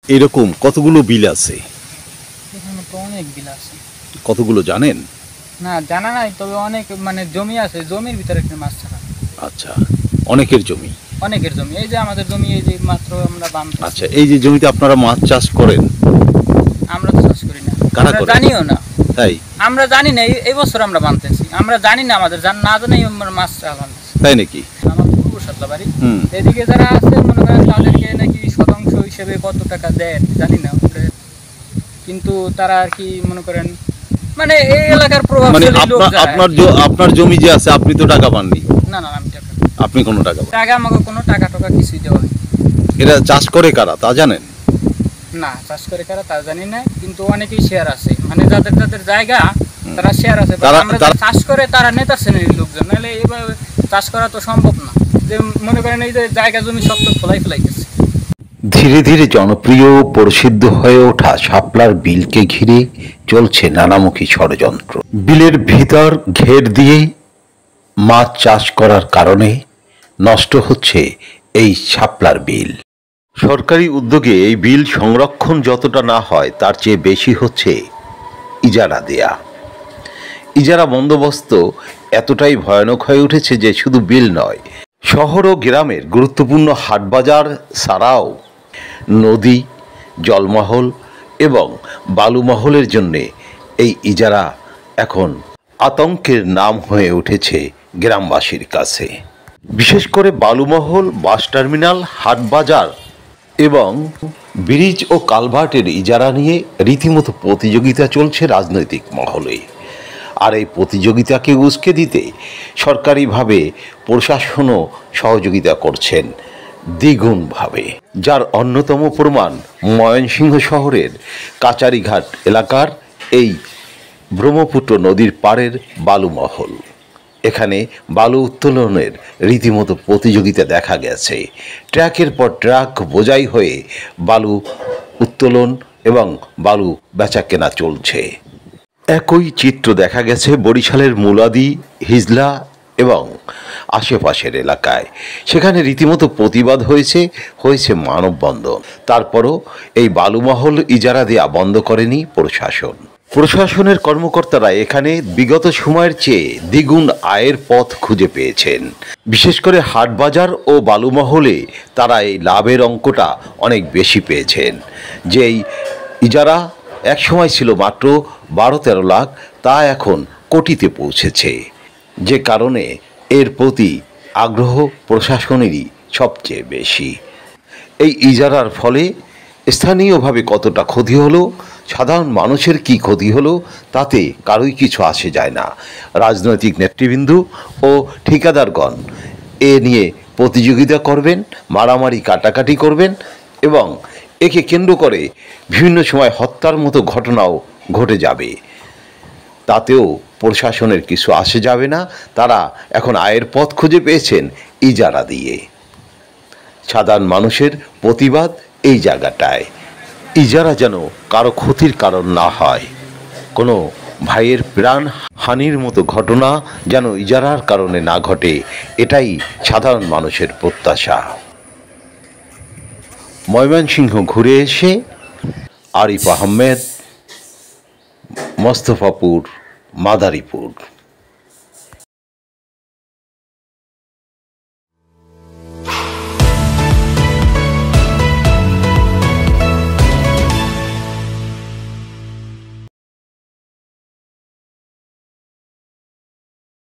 এরকম কতগুলো বিল আছে? এখানে তো অনেক বিল আছে। কতগুলো জানেন? না জানা নাই, তবে অনেক জমি আছে, জমির ভিতরে একটা মাছ ছাড়া। আচ্ছা, অনেকের জমি? অনেকের জমি, এই যে আমাদের জমি, এই যে মাত্র আমরা বাম। আচ্ছা, এই যে জমিতে আপনারা মাছ চাষ করেন? আমরা তো চাষ করি না, কারা আমরা করে? জানিও না। তাই? আমরা জানি না, এই বছর আমরা বানতেছি, আমরা জানি না, আমাদের না জানি আমরা মাছ বানতেছি। তাই নাকি? আমার পূর্ব সাতলা বাড়ি, হুম। এদিকে যারা আছে মনে করেন তাদেরকে নাকি শতাংশ হিসেবে কত টাকা দেয় জানি না, কিন্তু তারা আর কি মনে করেন এই এলাকার প্রভাবশালী লোক যারা। আপনার জমি যে আছে, আপনি তো টাকা পাননি? না না, আমি টাকা, আপনি কোনো টাকা পান? টাকা আমাকে কোনো টাকা কিছুই দেওয়া হয়। এরা চাষ করে কারা তা জানেন? না, চাষ করে কারা তা জানি না, কিন্তু অনেকেই শেয়ার আছে, যাদের যাদের জায়গা তারা শেয়ার আছে। আমরা যারা চাষ করে তারা নেতা শ্রেণীর লোকজন, নাহলে এইভাবে চাষ করা তো সম্ভব না। যে মনে করেন এই যে জায়গা জমি সব তো ফেলাইতেছে। ধীরে ধীরে জনপ্রিয় ও প্রসিদ্ধ হয়ে ওঠা শাপলার বিলকে ঘিরে চলছে নানামুখী ষড়যন্ত্র। বিলের ভিতর ঘের দিয়ে মাছ চাষ করার কারণে নষ্ট হচ্ছে এই শাপলার বিল। সরকারি উদ্যোগে এই বিল সংরক্ষণ যতটা না হয় তার চেয়ে বেশি হচ্ছে ইজারা দেয়া। ইজারা বন্দোবস্ত এতটাই ভয়ানক হয়ে উঠেছে যে শুধু বিল নয়, শহর ও গ্রামের গুরুত্বপূর্ণ হাটবাজার ছাড়াও নদী, জলমহল এবং বালুমহলের জন্যে এই ইজারা এখন আতঙ্কের নাম হয়ে উঠেছে গ্রামবাসীর কাছে। বিশেষ করে বালুমহল, বাস টার্মিনাল, হাটবাজার এবং ব্রিজ ও কালভার্টের ইজারা নিয়ে রীতিমতো প্রতিযোগিতা চলছে রাজনৈতিক মহলে। আর এই প্রতিযোগিতাকে উস্কে দিতে সরকারিভাবে প্রশাসনও সহযোগিতা করছেন দ্বিগুণভাবে, যার অন্যতম প্রমাণ ময়মনসিংহ শহরের কাচারিঘাট এলাকার এই ব্রহ্মপুত্র নদীর পাড়ের বালুমহল। এখানে বালু উত্তোলনের রীতিমতো প্রতিযোগিতা দেখা গেছে। ট্রাকের পর ট্রাক বোঝাই হয়ে বালু উত্তোলন এবং বালু বেচা কেনা চলছে। একই চিত্র দেখা গেছে বরিশালের মুলাদি, হিজলা এবং আশেপাশের এলাকায়। সেখানে রীতিমতো প্রতিবাদ হয়েছে মানববন্ধন। তারপরও এই বালুমহল ইজারা দেয়া বন্ধ করেনি প্রশাসন। প্রশাসনের কর্মকর্তারা এখানে বিগত সময়ের চেয়ে দ্বিগুণ আয়ের পথ খুঁজে পেয়েছেন। বিশেষ করে হাটবাজার ও বালুমহলে তারা এই লাভের অঙ্কটা অনেক বেশি পেয়েছেন। যেই ইজারা এক সময় ছিল মাত্র 12-13 লাখ, তা এখন কোটিতে পৌঁছেছে। যে কারণে এর প্রতি আগ্রহ প্রশাসনেরই সবচেয়ে বেশি। এই ইজারার ফলে স্থানীয়ভাবে কতটা ক্ষতি হলো, সাধারণ মানুষের কি ক্ষতি হলো, তাতে কারোই কিছু আসে যায় না। রাজনৈতিক নেতৃবৃন্দ ও ঠিকাদারগণ এ নিয়ে প্রতিযোগিতা করবেন, মারামারি কাটাকাটি করবেন এবং একে কেন্দ্র করে বিভিন্ন সময় হত্যার মতো ঘটনাও ঘটে যাবে। তাতেও প্রশাসনের কিছু আসে যাবে না। তারা এখন আয়ের পথ খুঁজে পেয়েছেন ইজারা দিয়ে। সাধারণ মানুষের প্রতিবাদ এই জায়গাটায়, ইজারা যেন কারো ক্ষতির কারণ না হয়। কোনো ভাইয়ের প্রাণ হানির মতো ঘটনা যেন ইজারার কারণে না ঘটে, এটাই সাধারণ মানুষের প্রত্যাশা। ময়মনসিংহ ঘুরে এসে আরিফ আহমেদ, মোস্তফাপুর, মাদারীপুর।